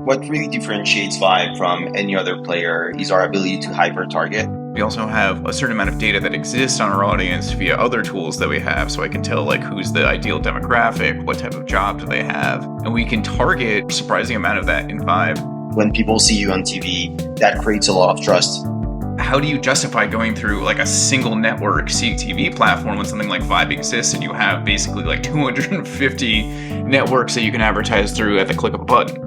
What really differentiates Vibe from any other player is our ability to hyper-target. We also have a certain amount of data that exists on our audience via other tools that we have, so I can tell like who's the ideal demographic, what type of job do they have, and we can target a surprising amount of that in Vibe. When people see you on TV, that creates a lot of trust. How do you justify going through like a single network CTV platform when something like Vibe exists and you have basically like 250 networks that you can advertise through at the click of a button?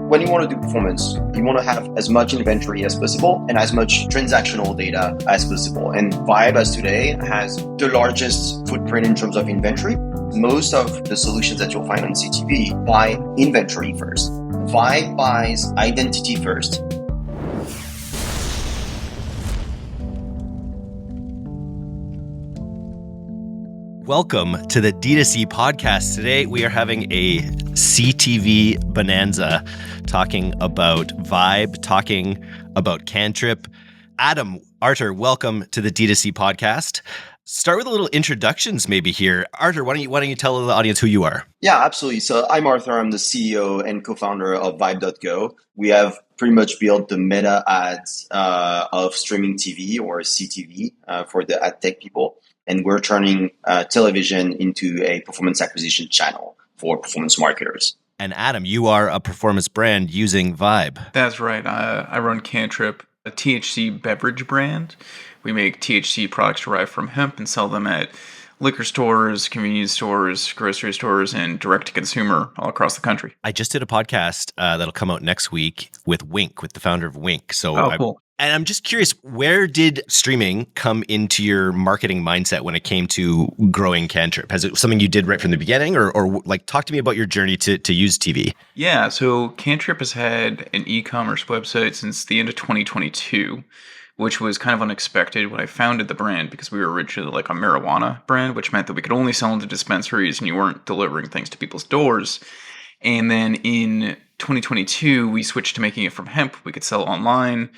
When you want to do performance, you want to have as much inventory as possible and as much transactional data as possible. And Vibe, as today, has the largest footprint in terms of inventory. Most of the solutions that you'll find on CTV buy inventory first. Vibe buys identity first. Welcome to the D2C podcast. Today we are having a CTV bonanza, talking about Vibe, talking about Cantrip. Adam, Arthur, welcome to the D2C podcast. Start with a little introductions maybe here. Arthur, why don't you tell the audience who you are? Yeah, absolutely. So I'm Arthur. I'm the CEO and co-founder of Vibe.go. We have pretty much built the meta ads of streaming TV or CTV for the ad tech people. And we're turning television into a performance acquisition channel for performance marketers. And Adam, you are a performance brand using Vibe. That's right. I run Cantrip, a THC beverage brand. We make THC products derived from hemp and sell them at liquor stores, convenience stores, grocery stores, and direct-to-consumer all across the country. I just did a podcast that'll come out next week with Wink, with the founder of Wink. Cool. And I'm just curious, where did streaming come into your marketing mindset when it came to growing Cantrip? Has it something you did right from the beginning, or like talk to me about your journey to use TV? Yeah, so Cantrip has had an e-commerce website since the end of 2022, which was kind of unexpected when I founded the brand because we were originally like a marijuana brand, which meant that we could only sell into dispensaries and you weren't delivering things to people's doors. And then in 2022, we switched to making it from hemp. We could sell online.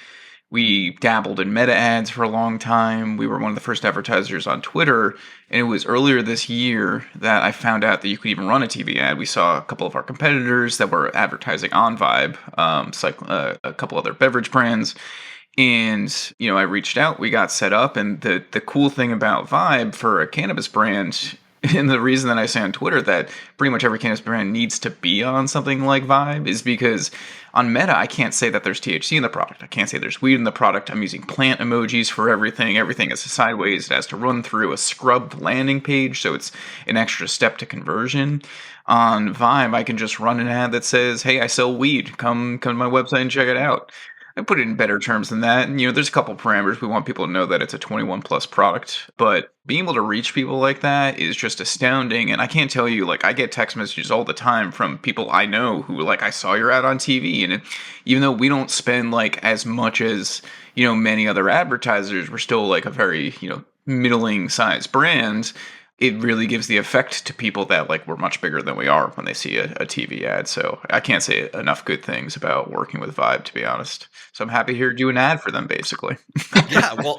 We dabbled in meta ads for a long time. We were one of the first advertisers on Twitter. And it was earlier this year that I found out that you could even run a TV ad. We saw a couple of our competitors that were advertising on Vibe, a couple other beverage brands. And, I reached out, we got set up. And the cool thing about Vibe for a cannabis brand, and the reason that I say on Twitter that pretty much every cannabis brand needs to be on something like Vibe is because on Meta, I can't say that there's THC in the product. I can't say there's weed in the product. I'm using plant emojis for everything. Everything is sideways. It has to run through a scrubbed landing page, so it's an extra step to conversion. On Vibe, I can just run an ad that says, hey, I sell weed. Come to my website and check it out. I put it in better terms than that. And, there's a couple parameters. We want people to know that it's a 21 plus product, but being able to reach people like that is just astounding. And I can't tell you, I get text messages all the time from people I know who I saw your ad on TV. And even though we don't spend as much as, many other advertisers, we're still a very, middling sized brand. It really gives the effect to people that we're much bigger than we are when they see a TV ad. So I can't say enough good things about working with Vibe, to be honest. So I'm happy here to do an ad for them, basically. Yeah, well,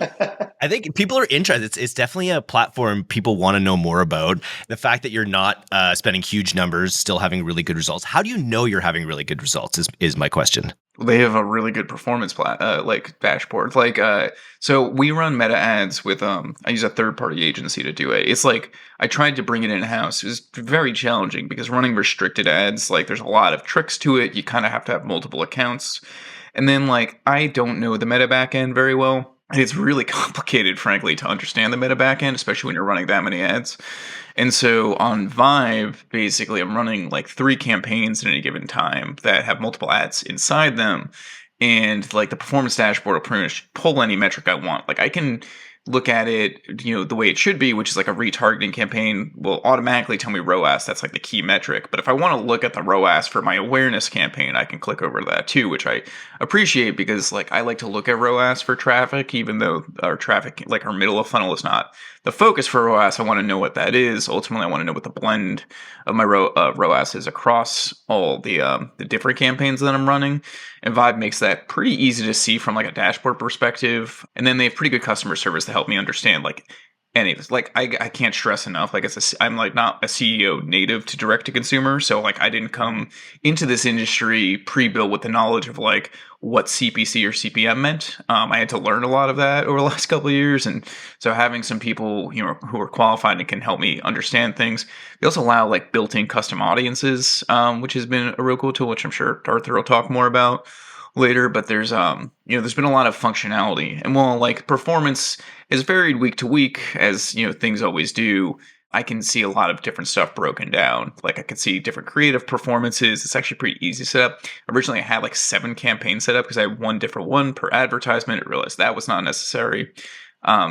I think people are interested. It's definitely a platform people want to know more about. The fact that you're not spending huge numbers, still having really good results. How do you know you're having really good results is my question. They have a really good performance dashboard. So we run meta ads with I use a third-party agency to do it. It's I tried to bring it in-house. It was very challenging because running restricted ads, there's a lot of tricks to it. You kind of have to have multiple accounts. And then I don't know the meta backend very well. And it's really complicated, frankly, to understand the meta backend, especially when you're running that many ads. And so on Vibe, basically, I'm running 3 campaigns at any given time that have multiple ads inside them. And the performance dashboard will pretty much pull any metric I want. I can look at it, the way it should be, which is a retargeting campaign will automatically tell me ROAS. That's the key metric. But if I want to look at the ROAS for my awareness campaign, I can click over to that too, which I appreciate because I like to look at ROAS for traffic, even though our traffic, our middle of funnel is not the focus for ROAS. I want to know what that is. Ultimately, I want to know what the blend of my ROAS is across all the different campaigns that I'm running. And Vibe makes that pretty easy to see from a dashboard perspective. And then they have pretty good customer service to help me understand Anyways, like I can't stress enough. Like I'm like not a CEO native to direct to consumer, so like I didn't come into this industry pre-built with the knowledge of like what CPC or CPM meant. I had to learn a lot of that over the last couple of years, and so having some people who are qualified and can help me understand things. They also allow like built-in custom audiences, which has been a real cool tool, which I'm sure Arthur will talk more about later. But there's been a lot of functionality, and while like performance is varied week to week, as things always do. I can see a lot of different stuff broken down. Like I could see different creative performances. It's actually pretty easy to set up. Originally, I had like 7 campaigns set up because I had one different one per advertisement. I realized that was not necessary.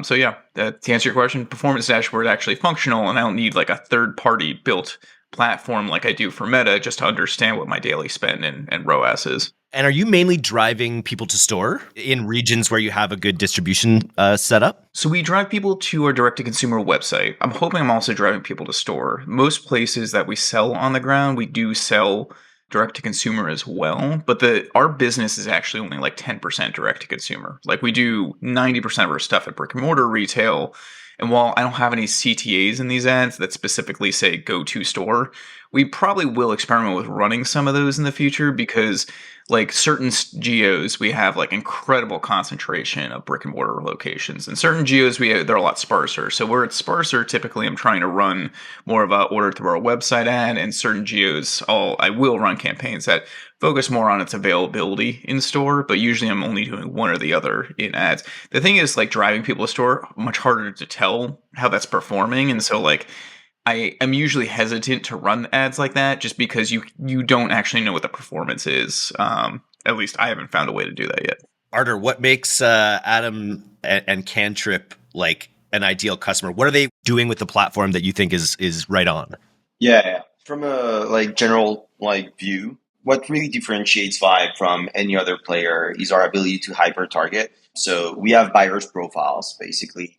So yeah, to answer your question, performance dashboard is actually functional, and I don't need like a third-party built platform like I do for Meta just to understand what my daily spend and ROAS is. And are you mainly driving people to store in regions where you have a good distribution setup? So we drive people to our direct-to-consumer website. I'm hoping I'm also driving people to store. Most places that we sell on the ground, we do sell direct-to-consumer as well. But our business is actually only like 10% direct-to-consumer. Like we do 90% of our stuff at brick-and-mortar retail. And while I don't have any CTAs in these ads that specifically say go to store, we probably will experiment with running some of those in the future because like certain geos, we have like incredible concentration of brick and mortar locations, and certain geos they're a lot sparser. So where it's sparser, typically I'm trying to run more of a order through our website ad, and certain geos, I will run campaigns that focus more on its availability in store, but usually I'm only doing one or the other in ads. The thing is, like driving people to store, much harder to tell how that's performing, and so like I am usually hesitant to run ads like that just because you don't actually know what the performance is. At least I haven't found a way to do that yet. Arthur, what makes Adam and Cantrip like an ideal customer? What are they doing with the platform that you think is right on? Yeah. From a like general like view, what really differentiates Vibe from any other player is our ability to hyper target. So we have buyers profiles basically.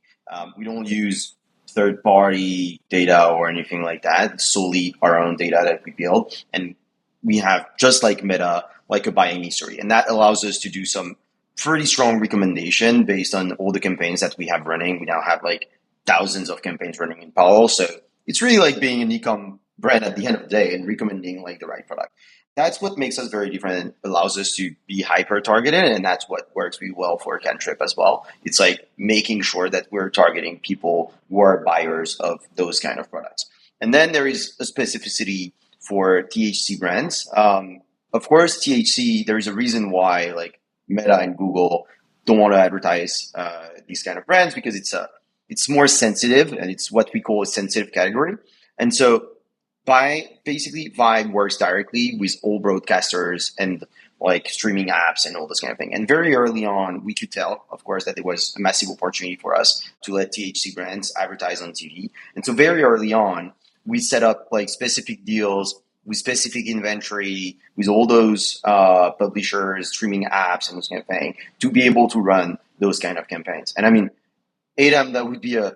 We don't use third-party data or anything like that. It's solely our own data that we build. And we have, just like Meta, like a buying history. And that allows us to do some pretty strong recommendation based on all the campaigns that we have running. We now have like thousands of campaigns running in parallel. So it's really like being an e-com brand at the end of the day and recommending like the right product. That's what makes us very different and allows us to be hyper-targeted, and that's what works really well for Cantrip as well. It's like making sure that we're targeting people who are buyers of those kind of products. And then there is a specificity for THC brands. Of course, THC, there is a reason why like Meta and Google don't want to advertise these kind of brands because it's more sensitive, and it's what we call a sensitive category. And so basically Vibe works directly with all broadcasters and like streaming apps and all this kind of thing. And very early on, we could tell, of course, that it was a massive opportunity for us to let THC brands advertise on TV. And so very early on, we set up like specific deals with specific inventory with all those publishers, streaming apps and those kind of thing to be able to run those kind of campaigns. And I mean, Adam, that would be a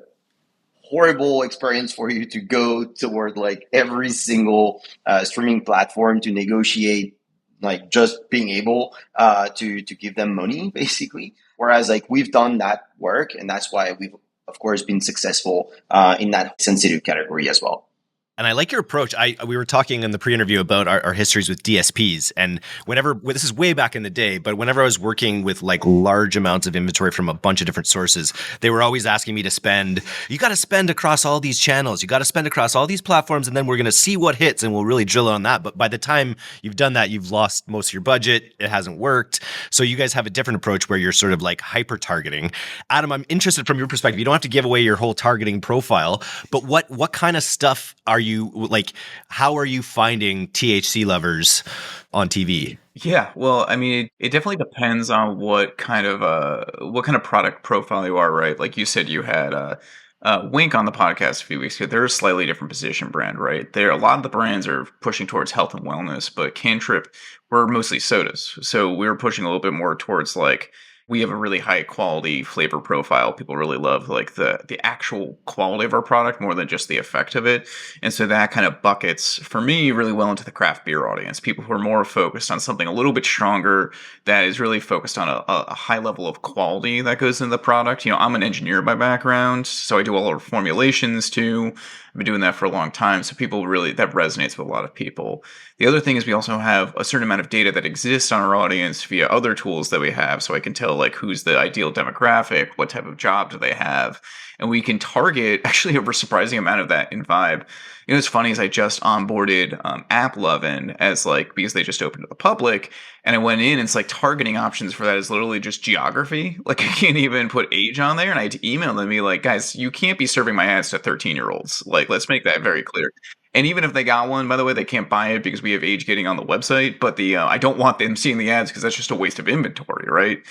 horrible experience for you to go toward like every single streaming platform to negotiate like just being able to give them money basically. Whereas like we've done that work, and that's why we've of course been successful in that sensitive category as well. And I like your approach. We were talking in the pre-interview about our histories with DSPs, and this is way back in the day, but whenever I was working with like large amounts of inventory from a bunch of different sources, they were always asking me to you got to spend across all these channels, you got to spend across all these platforms, and then we're going to see what hits, and we'll really drill on that. But by the time you've done that, you've lost most of your budget. It hasn't worked. So you guys have a different approach where you're sort of like hyper-targeting. Adam, I'm interested from your perspective. You don't have to give away your whole targeting profile, but what kind of stuff are you like? How are you finding THC lovers on TV? Yeah, well, I mean, it definitely depends on what kind of product profile you are, right? Like you said, you had Wink on the podcast a few weeks ago. They're a slightly different position brand, right? A lot of the brands are pushing towards health and wellness, but Cantrip, we're mostly sodas, so we're pushing a little bit more towards like we have a really high quality flavor profile. People really love like the actual quality of our product more than just the effect of it. And so that kind of buckets for me really well into the craft beer audience. People who are more focused on something a little bit stronger that is really focused on a high level of quality that goes into the product. I'm an engineer by background, so I do a lot of formulations too. I've been doing that for a long time. So people really, that resonates with a lot of people. The other thing is we also have a certain amount of data that exists on our audience via other tools that we have. So I can tell like who's the ideal demographic, what type of job do they have. And we can target actually a surprising amount of that in Vibe. What's funny is I just onboarded AppLovin as like, because they just opened to the public. And I went in, and it's like targeting options for that is literally just geography. Like I can't even put age on there. And I had to email them and be like, guys, you can't be serving my ads to 13-year-olds. Like, let's make that very clear. And even if they got one, by the way, they can't buy it because we have age gating on the website. But I don't want them seeing the ads because that's just a waste of inventory, right?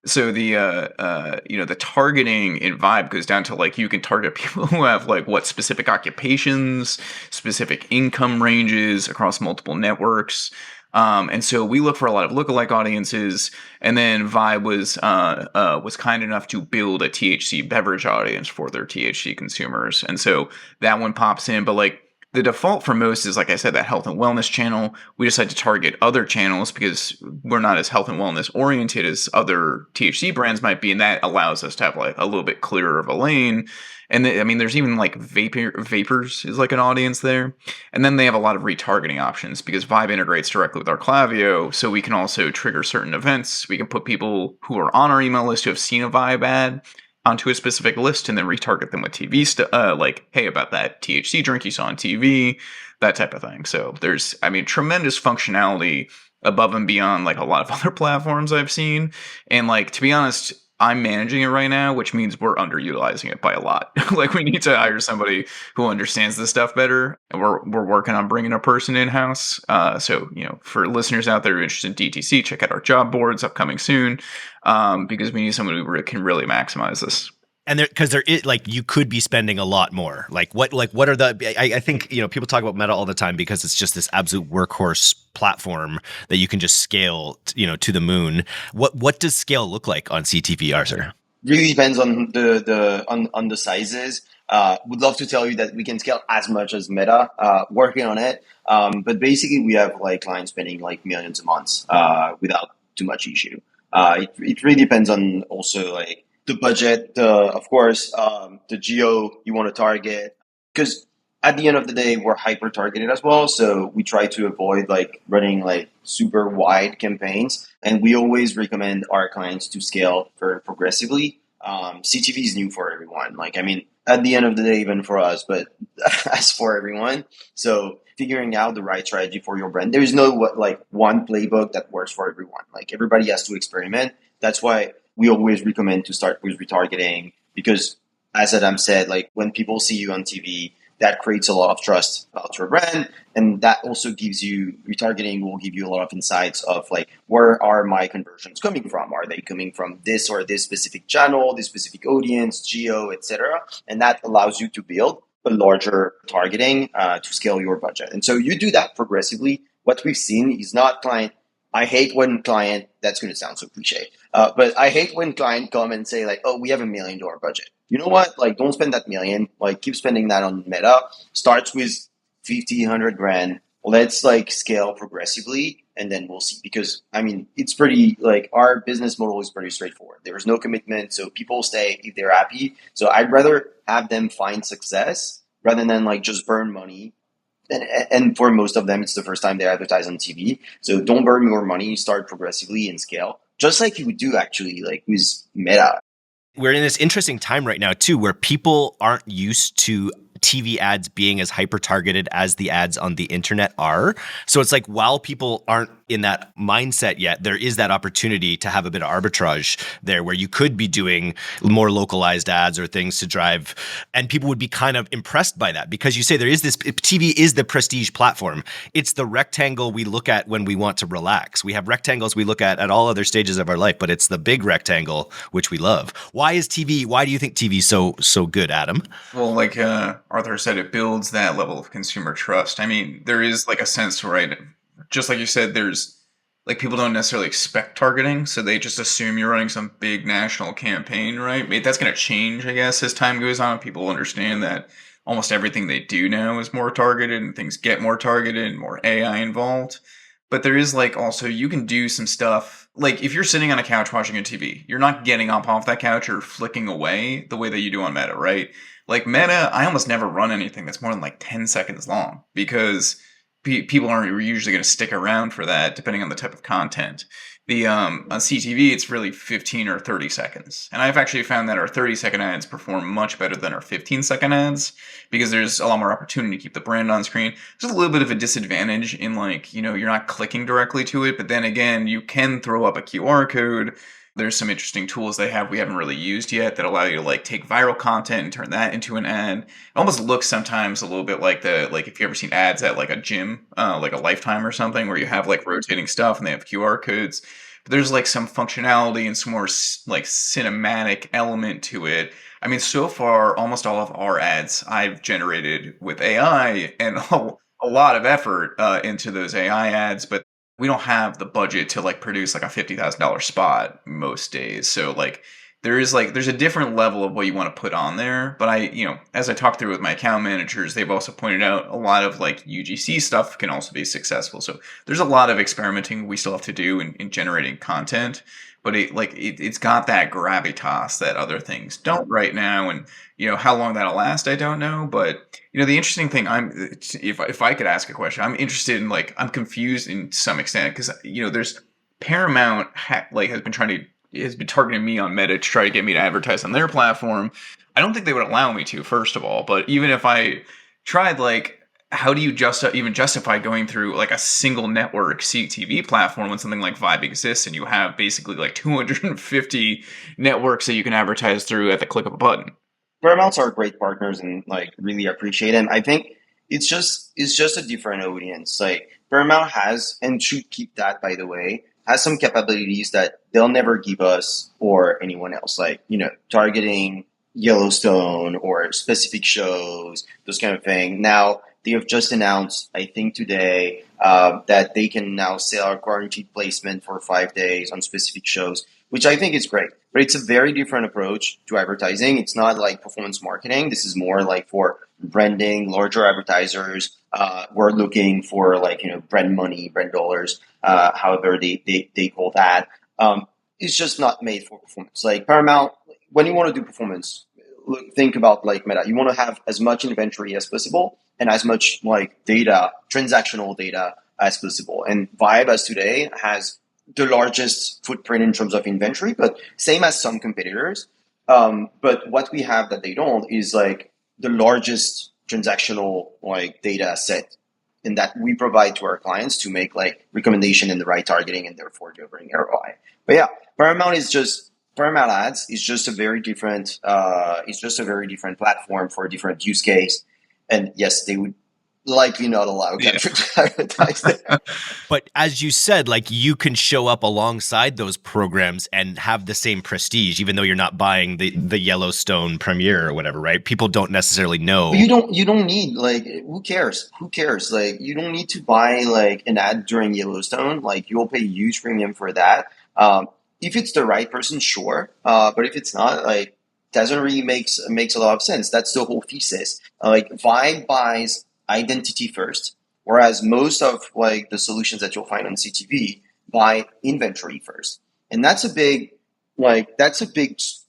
So the targeting in Vibe goes down to like you can target people who have like what specific occupations, specific income ranges across multiple networks. And so we look for a lot of lookalike audiences, and then Vibe was kind enough to build a THC beverage audience for their THC consumers, and so that one pops in. But like the default for most is, like I said, that health and wellness channel. We decide to target other channels because we're not as health and wellness oriented as other THC brands might be, and that allows us to have like a little bit clearer of a lane. And there's even like vapors is like an audience there. And then they have a lot of retargeting options because Vibe integrates directly with our Klaviyo. So we can also trigger certain events. We can put people who are on our email list who have seen a Vibe ad onto a specific list and then retarget them with TV like, hey, about that THC drink you saw on TV, that type of thing. So there's, tremendous functionality above and beyond like a lot of other platforms I've seen. And like, to be honest, I'm managing it right now, which means we're underutilizing it by a lot. Like we need to hire somebody who understands this stuff better. And we're working on bringing a person in-house. So, for listeners out there who are interested in DTC, check out our job boards upcoming soon, because we need someone who can really maximize this. And because there is like you could be spending a lot more. What are the? I think people talk about Meta all the time because it's just this absolute workhorse platform that you can just scale to the moon. What does scale look like on CTV, Arthur? Really depends on the sizes. Would love to tell you that we can scale as much as Meta. Working on it, but basically we have like clients spending like millions a month without too much issue. It really depends on also like the budget, of course, the geo you want to target, because at the end of the day, we're hyper targeted as well. So we try to avoid like running like super wide campaigns, and we always recommend our clients to scale very progressively. CTV is new for everyone. At the end of the day, even for us, but as for everyone. So figuring out the right strategy for your brand. There's no one playbook that works for everyone. Like everybody has to experiment. That's why we always recommend to start with retargeting, because as Adam said, like when people see you on TV, that creates a lot of trust about your brand. And that also retargeting will give you a lot of insights of like, where are my conversions coming from? Are they coming from this or this specific channel, this specific audience, geo, etc.? And that allows you to build a larger targeting to scale your budget. And so you do that progressively. What we've seen is not client. I hate when client, that's going to sound so cliche, but I hate when client come and say like, oh, we have $1 million budget. You know what? Like, don't spend that million. Like, keep spending that on Meta. Starts with 50, 100 grand. Let's like scale progressively, and then we'll see. Because it's pretty like our business model is pretty straightforward. There's no commitment, so people stay if they're happy. So I'd rather have them find success rather than like just burn money. And for most of them, it's the first time they advertise on TV. So don't burn your money. Start progressively and scale, just like you would do actually like with Meta. We're in this interesting time right now too, where people aren't used to TV ads being as hyper targeted as the ads on the internet are. So it's like, while people aren't in that mindset yet, there is that opportunity to have a bit of arbitrage there where you could be doing more localized ads or things to drive, and people would be kind of impressed by that, because you say there is this, TV is the prestige platform. It's the rectangle we look at when we want to relax. We have rectangles we look at all other stages of our life, but it's the big rectangle which we love. Why do you think TV is so good, Adam? Well, like Arthur said, it builds that level of consumer trust. There is like a sense, right? Just like you said, there's like people don't necessarily expect targeting, so they just assume you're running some big national campaign, right? That's going to change, I guess, as time goes on. People understand that almost everything they do now is more targeted, and things get more targeted and more AI involved. But there is like also you can do some stuff like if you're sitting on a couch watching a TV, you're not getting up off that couch or flicking away the way that you do on Meta, right? Like Meta, I almost never run anything that's more than like 10 seconds long because people aren't usually going to stick around for that depending on the type of content. The on CTV it's really 15 or 30 seconds. And I've actually found that our 30-second ads perform much better than our 15-second ads because there's a lot more opportunity to keep the brand on screen. There's a little bit of a disadvantage in like, you're not clicking directly to it, but then again, you can throw up a QR code. There's some interesting tools they have we haven't really used yet that allow you to like take viral content and turn that into an ad. It almost looks sometimes a little bit like if you ever seen ads at like a gym, like a Lifetime or something, where you have like rotating stuff and they have QR codes. But there's like some functionality and some more like cinematic element to it. I mean, so far, almost all of our ads I've generated with AI and a lot of effort into those AI ads, but we don't have the budget to like produce like a $50,000 spot most days. So like there's a different level of what you want to put on there. But as I talked through with my account managers, they've also pointed out a lot of like UGC stuff can also be successful. So there's a lot of experimenting we still have to do in generating content. But it's got that gravitas that other things don't right now. And how long that'll last, I don't know. But the interesting thing, if I could ask a question, I'm interested in I'm confused in some extent because there's Paramount has been targeting me on Meta to try to get me to advertise on their platform. I don't think they would allow me to, first of all. But even if I tried, how do you even justify going through like a single network CTV platform when something like Vibe exists and you have basically like 250 networks that you can advertise through at the click of a button? Paramounts are great partners and really appreciate them. I think it's just a different audience. Like Paramount has and should keep that, by the way, has some capabilities that they'll never give us or anyone else. Targeting Yellowstone or specific shows, those kind of thing. Now they have just announced, I think today, that they can now sell our guaranteed placement for 5 days on specific shows, which I think is great. But it's a very different approach to advertising. It's not like performance marketing. This is more like for branding, larger advertisers. We're looking for brand money, brand dollars, however they call that. It's just not made for performance. Like Paramount, when you want to do performance, think about like Meta. You want to have as much inventory as possible and as much data, transactional data as possible. And Vibe as today has the largest footprint in terms of inventory, but same as some competitors. But what we have that they don't is the largest transactional data set, and that we provide to our clients to make recommendation in the right targeting and therefore delivering ROI. But yeah, Paramount Ads is just a very different. It's just a very different platform for a different use case. And yes, they would likely not allow Cantrip to advertise there. But as you said, you can show up alongside those programs and have the same prestige, even though you're not buying the Yellowstone premiere or whatever, right? People don't necessarily know. But you don't need who cares? Who cares? You don't need to buy an ad during Yellowstone. You'll pay huge premium for that. If it's the right person, sure. But if it's not, doesn't really makes a lot of sense. That's the whole thesis. Vibe buys identity first, whereas most of the solutions that you'll find on CTV buy inventory first. And that's a big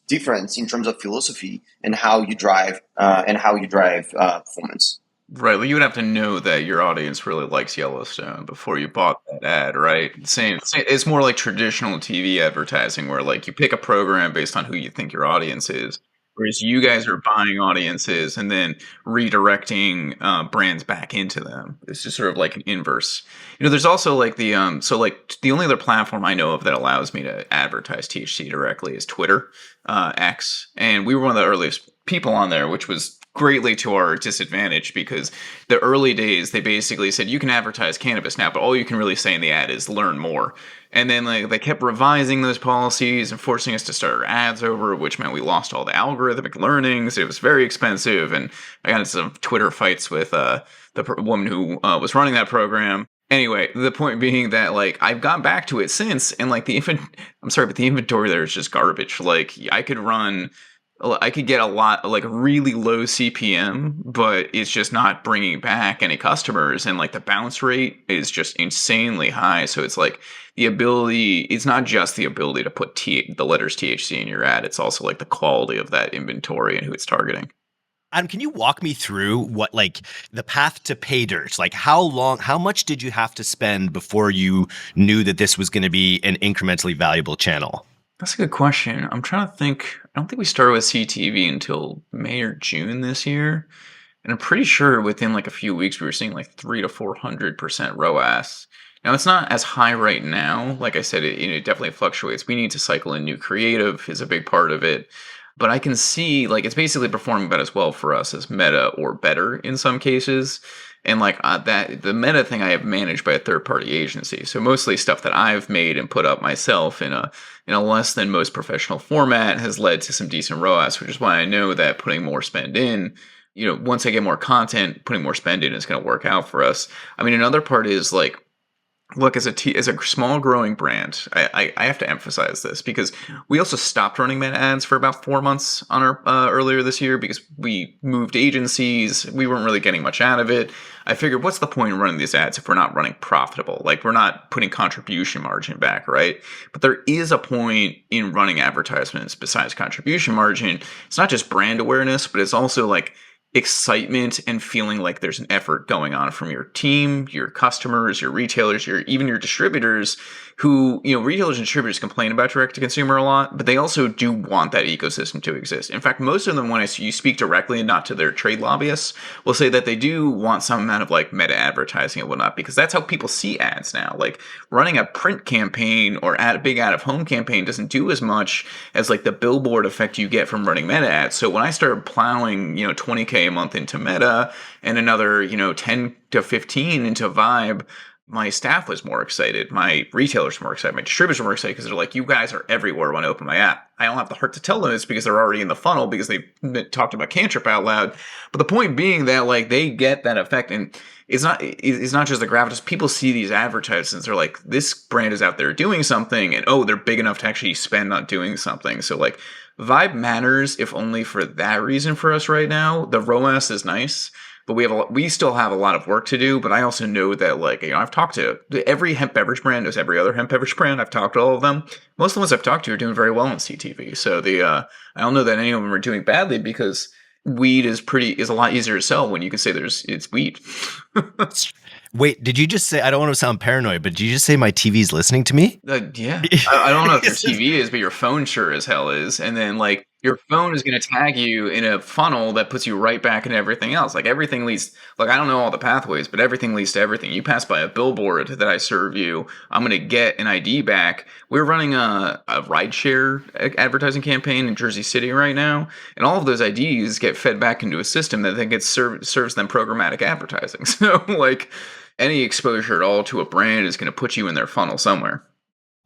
difference in terms of philosophy and how you drive performance. Right. Well, you would have to know that your audience really likes Yellowstone before you bought that ad, right? Same. It's more like traditional TV advertising where you pick a program based on who you think your audience is. Whereas you guys are buying audiences and then redirecting brands back into them. It's just sort of like an inverse. There's also the only other platform I know of that allows me to advertise THC directly is Twitter, X, and we were one of the earliest people on there, which was greatly to our disadvantage because the early days they basically said you can advertise cannabis now, but all you can really say in the ad is learn more. And then they kept revising those policies and forcing us to start our ads over, which meant we lost all the algorithmic learnings. It was very expensive, and I got into some Twitter fights with the woman who was running that program. Anyway, the point being that like I've gone back to it since, and like I'm sorry, but the inventory there is just garbage. Like I could get a lot like really low CPM, but it's just not bringing back any customers, and like the bounce rate is just insanely high. So it's like it's not just the ability to put the letters THC in your ad; it's also like the quality of that inventory and who it's targeting. Adam, can you walk me through what like the path to pay dirt? Like how much did you have to spend before you knew that this was going to be an incrementally valuable channel? That's a good question. I'm trying to think. I don't think we started with CTV until May or June this year. And I'm pretty sure within like a few weeks we were seeing like 300 to 400% ROAS. Now it's not as high right now. Like I said, it definitely fluctuates. We need to cycle in new creative is a big part of it. But I can see like it's basically performing about as well for us as Meta or better in some cases. And like that, the Meta thing I have managed by a third party agency. So mostly stuff that I've made and put up myself in a less than most professional format has led to some decent ROAS, which is why I know that putting more spend in, once I get more content, putting more spend in is going to work out for us. I mean, another part is like, look, as a small growing brand, I have to emphasize this because we also stopped running Meta ads for about 4 months on our earlier this year because we moved agencies. We weren't really getting much out of it. I figured, what's the point in running these ads if we're not running profitable? Like we're not putting contribution margin back, right? But there is a point in running advertisements besides contribution margin. It's not just brand awareness, but it's also like excitement and feeling like there's an effort going on from your team, your customers, your retailers, even your distributors who, retailers and distributors complain about direct to consumer a lot, but they also do want that ecosystem to exist. In fact, most of them, when you speak directly and not to their trade lobbyists, will say that they do want some amount of like meta advertising and whatnot, because that's how people see ads now. Like running a print campaign or a big out of home campaign doesn't do as much as like the billboard effect you get from running meta ads. So when I started plowing, $20K a month into Meta and another, 10 to 15 into Vibe, my staff was more excited. My retailers were more excited. My distributors were more excited because they're like, you guys are everywhere when I open my app. I don't have the heart to tell them this because they're already in the funnel because they talked about Cantrip out loud. But the point being that like they get that effect, and it's not just the gravitas. People see these advertisements. They're like, this brand is out there doing something, and they're big enough to actually spend on doing something. So like Vibe matters, if only for that reason for us right now. The ROAS is nice, but we still have a lot of work to do. But I also know that like, I've talked to every hemp beverage brand, as every other hemp beverage brand. I've talked to all of them. Most of the ones I've talked to are doing very well in CTV. So I don't know that any of them are doing badly because weed is a lot easier to sell when you can say it's weed. Wait, did you just say, I don't want to sound paranoid, but did you just say my TV's listening to me? Yeah. I don't know if your TV is, but your phone sure as hell is. And then like your phone is going to tag you in a funnel that puts you right back into everything else. Like everything leads, like I don't know all the pathways, but everything leads to everything. You pass by a billboard that I serve you, I'm going to get an ID back. We're running a rideshare advertising campaign in Jersey City right now. And all of those IDs get fed back into a system that then serves them programmatic advertising. So like, any exposure at all to a brand is going to put you in their funnel somewhere.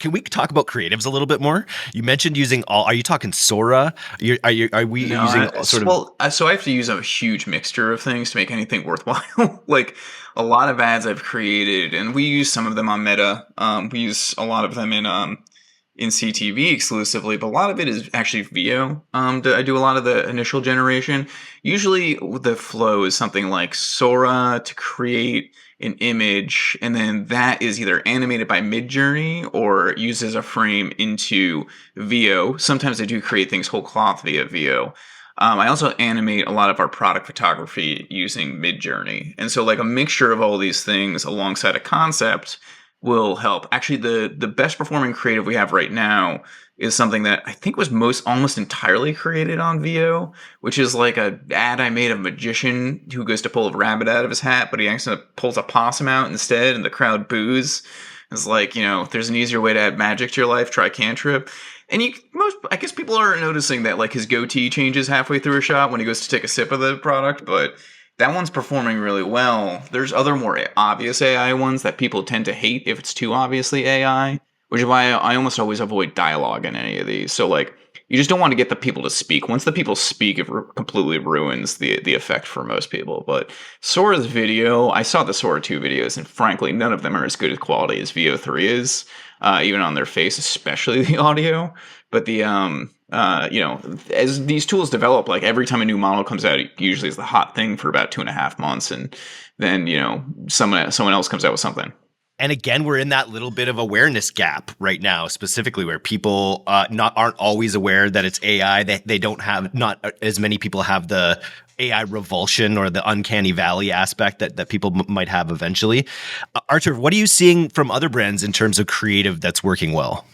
Can we talk about creatives a little bit more? You mentioned using are you talking Sora? Are we using sort of? Well, so I have to use a huge mixture of things to make anything worthwhile. Like a lot of ads I've created, and we use some of them on Meta. We use a lot of them in CTV exclusively, but a lot of it is actually VO. I do a lot of the initial generation. Usually the flow is something like Sora to create an image, and then that is either animated by Midjourney or uses a frame into VO. Sometimes I do create things whole cloth via VO. I also animate a lot of our product photography using Midjourney. And so like a mixture of all these things alongside a concept will help. Actually, the best performing creative we have right now is something that I think was almost entirely created on VO, which is like a ad I made of a magician who goes to pull a rabbit out of his hat, but he actually pulls a possum out instead, and the crowd boos. It's like, if there's an easier way to add magic to your life, try Cantrip. And I guess people are noticing that like his goatee changes halfway through a shot when he goes to take a sip of the product, but that one's performing really well. There's other more obvious AI ones that people tend to hate if it's too obviously AI, which is why I almost always avoid dialogue in any of these. So like you just don't want to get the people to speak. Once the people speak, it completely ruins the effect for most people. But Sora's video, I saw the Sora 2 videos, and frankly, none of them are as good a quality as VO3 is, even on their face, especially the audio. But as these tools develop, like every time a new model comes out, it usually is the hot thing for about 2.5 months, and then someone else comes out with something. And again, we're in that little bit of awareness gap right now, specifically where people aren't always aware that it's AI. They don't have, not as many people have the AI revulsion or the uncanny valley aspect that people might have eventually. Artur, what are you seeing from other brands in terms of creative that's working well?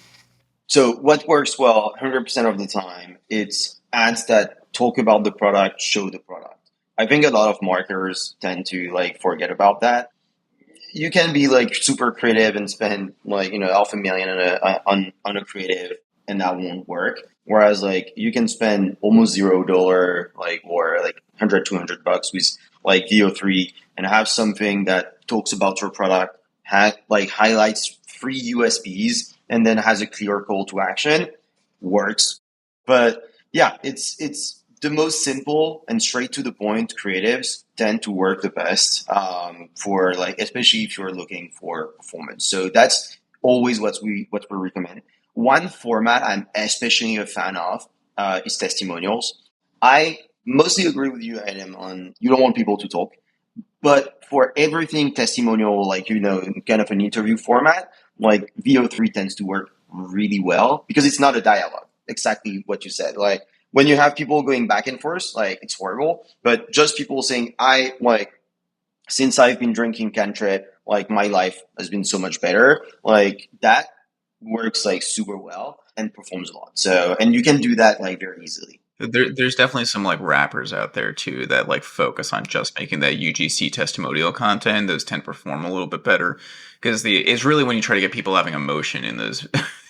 So what works well 100% of the time, it's ads that talk about the product, show the product. I think a lot of marketers tend to forget about that. You can be super creative and spend $500,000 on a creative, and that won't work. Whereas you can spend almost $0 or $100, $200 with VO3 and have something that talks about your product, highlights 3 USPs, and then has a clear call to action. Works. But yeah, it's the most simple and straight to the point creatives tend to work the best for especially if you're looking for performance. So that's always what we recommend. One format I'm especially a fan of is testimonials. I mostly agree with you, Adam, on you don't want people to talk, but for everything testimonial, in kind of an interview format, VO3 tends to work really well because it's not a dialogue. Exactly what you said. When you have people going back and forth, it's horrible. But just people saying, since I've been drinking Cantrip, my life has been so much better. That works super well and performs a lot. So, and you can do that very easily. There's definitely some rappers out there too that focus on just making that UGC testimonial content. Those tend to perform a little bit better because it's really when you try to get people having emotion in those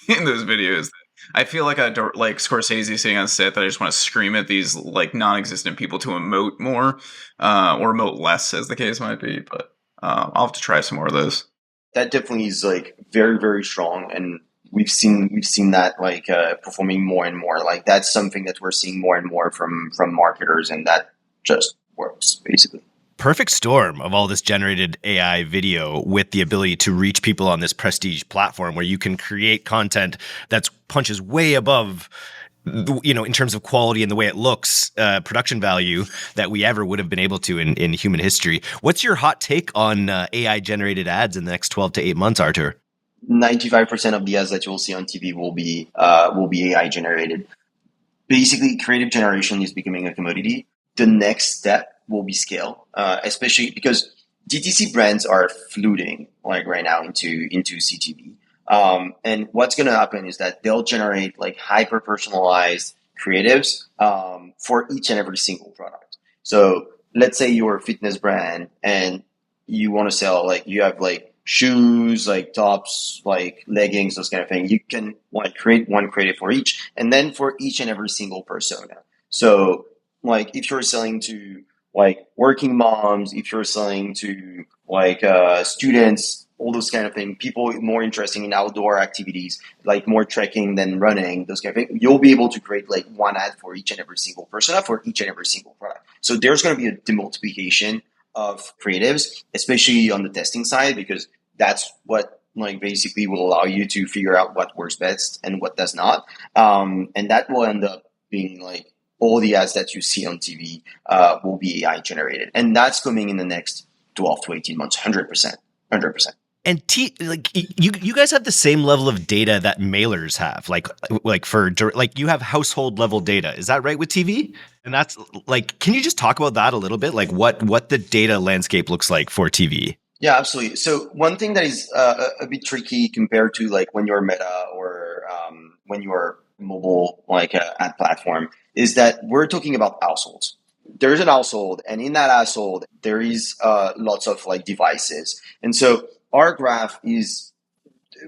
in those videos. I feel like Scorsese sitting on set that I just want to scream at these non-existent people to emote more or emote less, as the case might be. But I'll have to try some more of those. That definitely is very, very strong, and we've seen that performing more and more. That's something that we're seeing more and more from marketers, and that just works basically. Perfect storm of all this generated AI video with the ability to reach people on this prestige platform where you can create content that punches way above, in terms of quality and the way it looks, production value that we ever would have been able to in human history. What's your hot take on AI generated ads in the next 12 to 8 months, Artur? 95% of the ads that you'll see on TV will be AI generated. Basically, creative generation is becoming a commodity. The next step will be scale, especially because DTC brands are flooding right now into CTV. And what's going to happen is that they'll generate hyper-personalized creatives for each and every single product. So let's say you're a fitness brand and you want to sell you have shoes, tops, leggings, those kind of things. You can create one creative for each, and then for each and every single persona. So if you're selling to working moms, if you're selling to students, all those kind of things, people more interested in outdoor activities, more trekking than running, those kind of things, you'll be able to create one ad for each and every single persona for each and every single product. So there's going to be a demultiplication of creatives, especially on the testing side, because that's what basically will allow you to figure out what works best and what does not. And that will end up being all the ads that you see on TV will be AI generated. And that's coming in the next 12 to 18 months, 100%. And you guys have the same level of data that mailers have, you have household level data. Is that right with TV? And that's can you just talk about that a little bit? What the data landscape looks like for TV? Yeah, absolutely. So one thing that is a bit tricky compared to when you're Meta or when you're mobile ad platform is that we're talking about households. There's an household, and in that household there is lots of devices, and so our graph is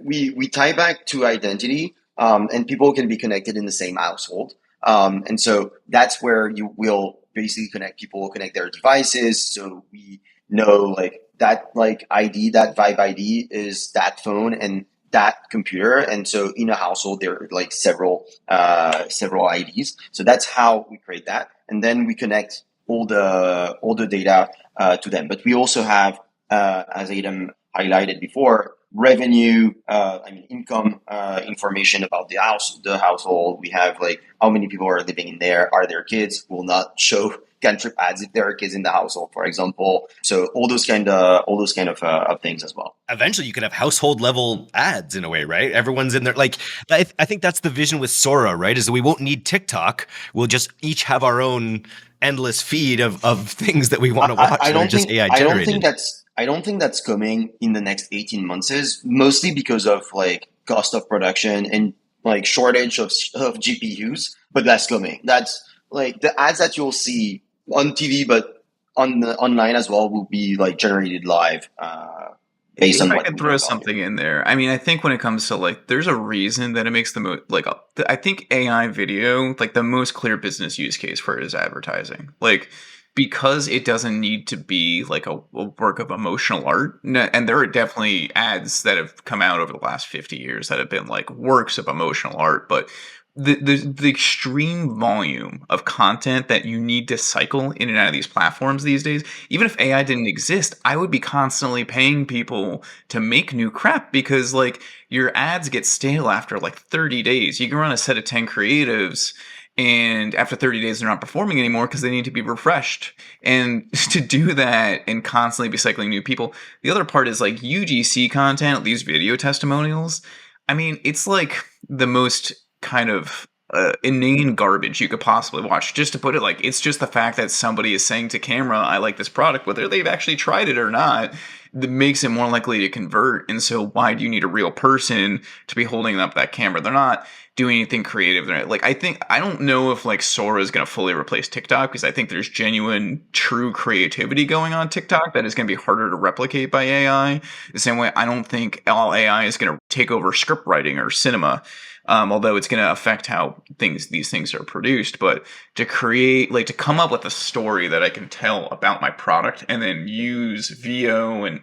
we tie back to identity, and people can be connected in the same household, and so that's where you will basically connect their devices, so we know that ID, that Vibe ID is that phone, and that computer. And so in a household, there are like several IDs. So that's how we create that. And then we connect all the data to them. But we also have, as Adam highlighted before, revenue, income information about the household. We have like how many people are living in there. Are there kids? We'll not show Cantrip ads if there are kids in the household, for example. So all those kind of things as well. Eventually, you could have household level ads in a way, right? Everyone's in there. Like, I think that's the vision with Sora, right? Is that we won't need TikTok. We'll just each have our own endless feed of things that we want to watch. I don't think AI generated. I don't think that's coming in the next 18 months, is mostly because of like cost of production and like shortage of GPUs, but that's coming. That's like the ads that you'll see on TV, but online as well, will be like generated live based on If I what could throw something in there, I mean, I think when it comes to like, there's a reason that it makes the most, like, I think AI video, like the most clear business use case for it is advertising. Like, because it doesn't need to be like a work of emotional art. And there are definitely ads that have come out over the last 50 years that have been like works of emotional art, but the extreme volume of content that you need to cycle in and out of these platforms these days, even if AI didn't exist, I would be constantly paying people to make new crap, because like your ads get stale after like 30 days. You can run a set of 10 creatives, and after 30 days, they're not performing anymore because they need to be refreshed. And to do that and constantly be cycling new people. The other part is like UGC content, these video testimonials. I mean, it's like the most kind of inane garbage you could possibly watch. Just to put it like, it's just the fact that somebody is saying to camera, I like this product, whether they've actually tried it or not, that makes it more likely to convert. And so why do you need a real person to be holding up that camera? They're not doing anything creative. Like, I don't know if like Sora is going to fully replace TikTok, because I think there's genuine, true creativity going on TikTok that is going to be harder to replicate by AI. The same way I don't think all AI is going to take over script writing or cinema. Although it's going to affect how these things are produced. But to create, like, to come up with a story that I can tell about my product and then use VO, and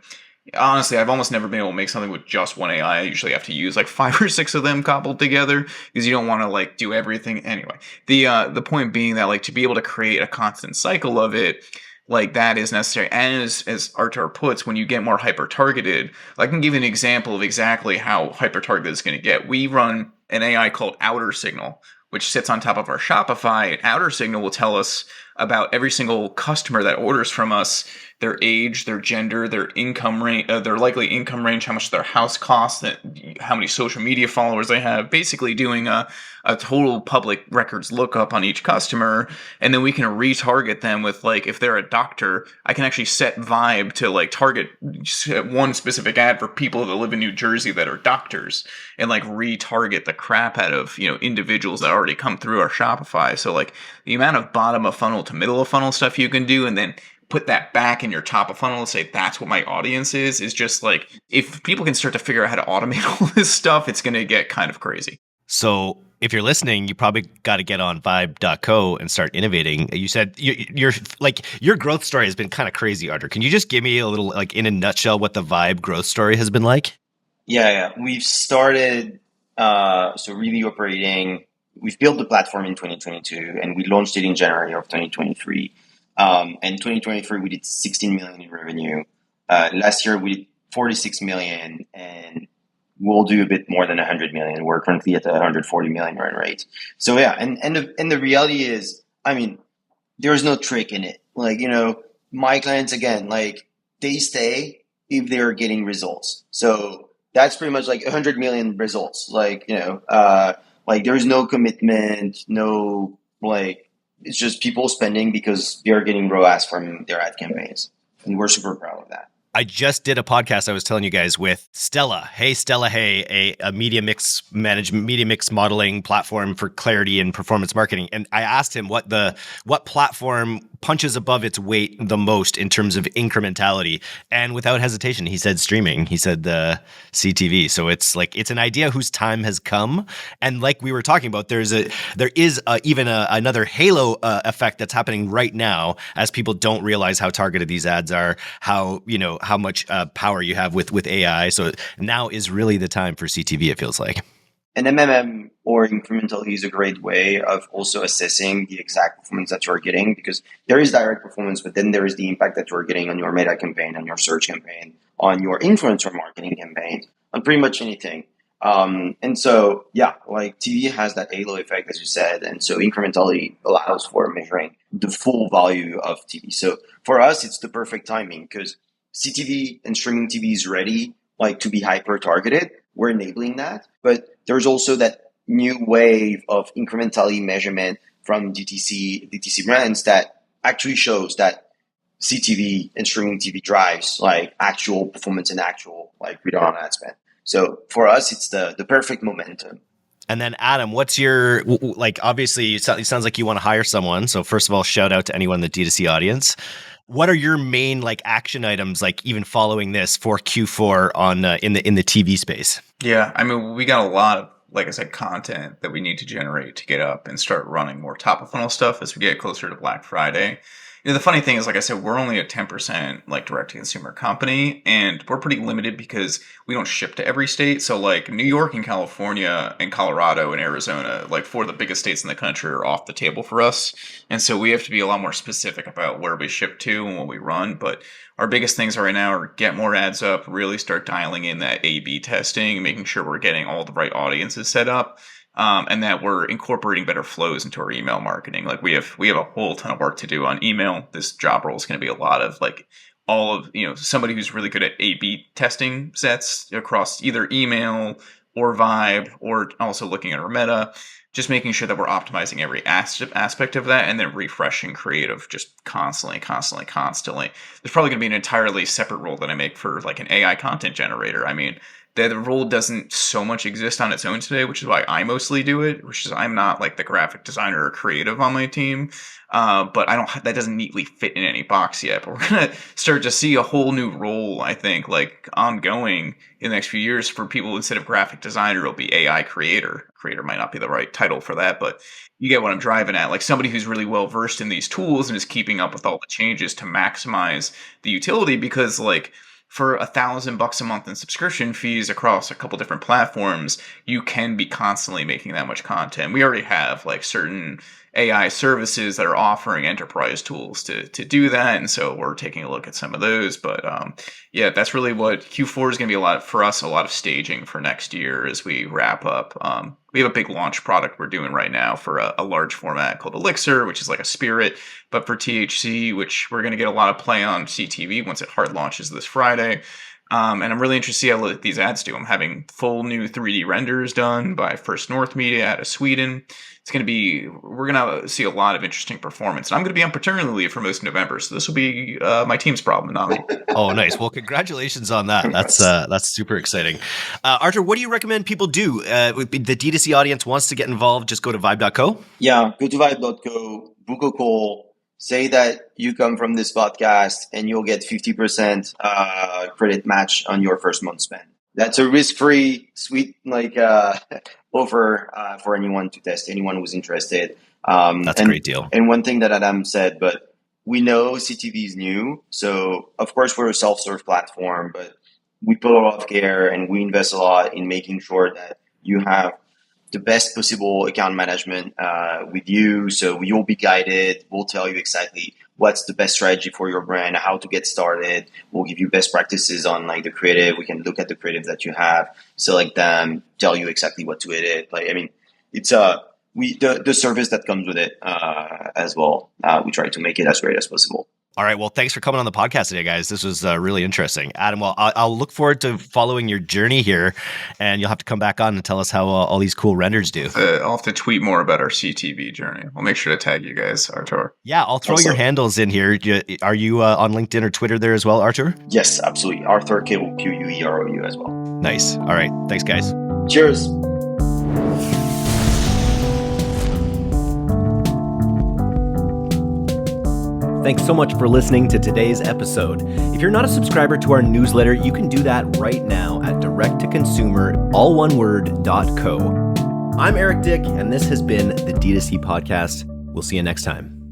honestly, I've almost never been able to make something with just one AI. I usually have to use like 5 or 6 of them coupled together, because you don't want to like do everything. Anyway, the point being that like to be able to create a constant cycle of it, like that is necessary. And as Artur puts, when you get more hyper targeted, I can give you an example of exactly how hyper targeted it's going to get. We run an AI called Outer Signal, which sits on top of our Shopify. And Outer Signal will tell us about every single customer that orders from us, their age, their gender, their income range, their likely income range, how much their house costs, how many social media followers they have, basically doing a total public records lookup on each customer. And then we can retarget them with, like, if they're a doctor, I can actually set Vibe to like target one specific ad for people that live in New Jersey that are doctors, and like retarget the crap out of, individuals that already come through our Shopify. So like the amount of bottom of funnel to middle of funnel stuff you can do, and then put that back in your top of funnel and say that's what my audience is just like, if people can start to figure out how to automate all this stuff, it's going to get kind of crazy. So if you're listening, you probably got to get on vibe.co and start innovating. You said your growth story has been kind of crazy, Artur. Can you just give me a little, like, in a nutshell, what the Vibe growth story has been like? Yeah. We've started really operating. We've built the platform in 2022, and we launched it in January of 2023. In 2023, we did 16 million in revenue. Last year, we did 46 million, and we'll do a bit more than 100 million. We're currently at 140 million run rate. So yeah, and the reality is, I mean, there's no trick in it. Like, my clients, again, like, they stay if they're getting results. So that's pretty much like 100 million results. Like, like there's no commitment, no, like, it's just people spending because they're getting ROAS from their ad campaigns. And we're super proud of that. I just did a podcast I was telling you guys with Stella. Hey, Stella. Hey, a media mix management, media mix modeling platform for clarity and performance marketing. And I asked him what platform punches above its weight the most in terms of incrementality. And without hesitation, he said streaming. He said the CTV. So it's an idea whose time has come. And like we were talking about, there is even another halo effect that's happening right now as people don't realize how targeted these ads are, how much power you have with AI. So now is really the time for CTV, it feels like. And MMM or incrementality is a great way of also assessing the exact performance that you're getting, because there is direct performance, but then there is the impact that you're getting on your meta campaign, on your search campaign, on your influencer marketing campaign, on pretty much anything. And so, like TV has that halo effect, as you said. And so incrementality allows for measuring the full value of TV. So for us, it's the perfect timing because CTV and streaming TV is ready, like to be hyper targeted. We're enabling that, but there's also that new wave of incrementality measurement from DTC brands that actually shows that CTV and streaming TV drives like actual performance and actual like return on ad spend. So for us, it's the perfect momentum. And then Adam, what's your, obviously it sounds like you want to hire someone. So first of all, shout out to anyone in the D2C audience. What are your main action items, even following this for Q4 on in the TV space? Yeah, I mean, we got a lot of, like I said, content that we need to generate to get up and start running more top of funnel stuff as we get closer to Black Friday. The funny thing is, like I said, we're only a 10% direct to consumer company, and we're pretty limited because we don't ship to every state. So New York and California and Colorado and Arizona, four of the biggest states in the country, are off the table for us. And so we have to be a lot more specific about where we ship to and what we run. But our biggest things right now are get more ads up, really start dialing in that A/B testing, making sure we're getting all the right audiences set up. And that we're incorporating better flows into our email marketing. We have a whole ton of work to do on email. This job role is going to be a lot of all of, somebody who's really good at A/B testing sets across either email or Vibe, or also looking at our meta, just making sure that we're optimizing every aspect of that, and then refreshing creative just constantly. There's probably going to be an entirely separate role that I make for an AI content generator. I mean, the role doesn't so much exist on its own today, which is why I mostly do it, which is I'm not the graphic designer or creative on my team. But that doesn't neatly fit in any box yet. But we're going to start to see a whole new role, I think, ongoing in the next few years for people. Instead of graphic designer, it'll be AI creator. Creator might not be the right title for that, but you get what I'm driving at. Somebody who's really well versed in these tools and is keeping up with all the changes to maximize the utility, because for $1,000 a month in subscription fees across a couple different platforms, you can be constantly making that much content. We already have certain AI services that are offering enterprise tools to do that, and so we're taking a look at some of those. But that's really what Q4 is going to be for us, a lot of staging for next year as we wrap up. We have a big launch product we're doing right now for a large format called Elixir, which is like a spirit, but for THC, which we're going to get a lot of play on CTV once it hard launches this Friday. And I'm really interested to see how these ads do. I'm having full new 3D renders done by First North Media out of Sweden. We're going to see a lot of interesting performance. And I'm going to be on paternity leave for most of November, so this will be my team's problem, not me. Oh, nice. Well, congratulations on that. That's super exciting. Arthur, what do you recommend people do? The D2C audience wants to get involved, just go to vibe.co? Yeah, go to vibe.co, book a call, say that you come from this podcast, and you'll get 50% credit match on your first month spend. That's a risk-free, sweet offer for anyone to test, anyone who's interested. That's a great deal. And one thing that Adam said, but we know CTV is new. So, of course, we're a self-serve platform, but we put a lot of care and we invest a lot in making sure that you have the best possible account management with you. So you'll be guided. We'll tell you exactly what's the best strategy for your brand, how to get started. We'll give you best practices on the creative. We can look at the creative that you have, select them, tell you exactly what to edit. It's the service that comes with it as well. We try to make it as great as possible. All right. Well, thanks for coming on the podcast today, guys. This was really interesting. Adam, well, I'll look forward to following your journey here, and you'll have to come back on and tell us how all these cool renders do. I'll have to tweet more about our CTV journey. I'll make sure to tag you guys, Artur. Yeah, I'll throw your handles in here. Are you on LinkedIn or Twitter there as well, Artur? Yes, absolutely. Arthur Querou as well. Nice. All right. Thanks, guys. Cheers. Thanks so much for listening to today's episode. If you're not a subscriber to our newsletter, you can do that right now at directtoconsumer.co. I'm Eric Dick, and this has been the D2C Podcast. We'll see you next time.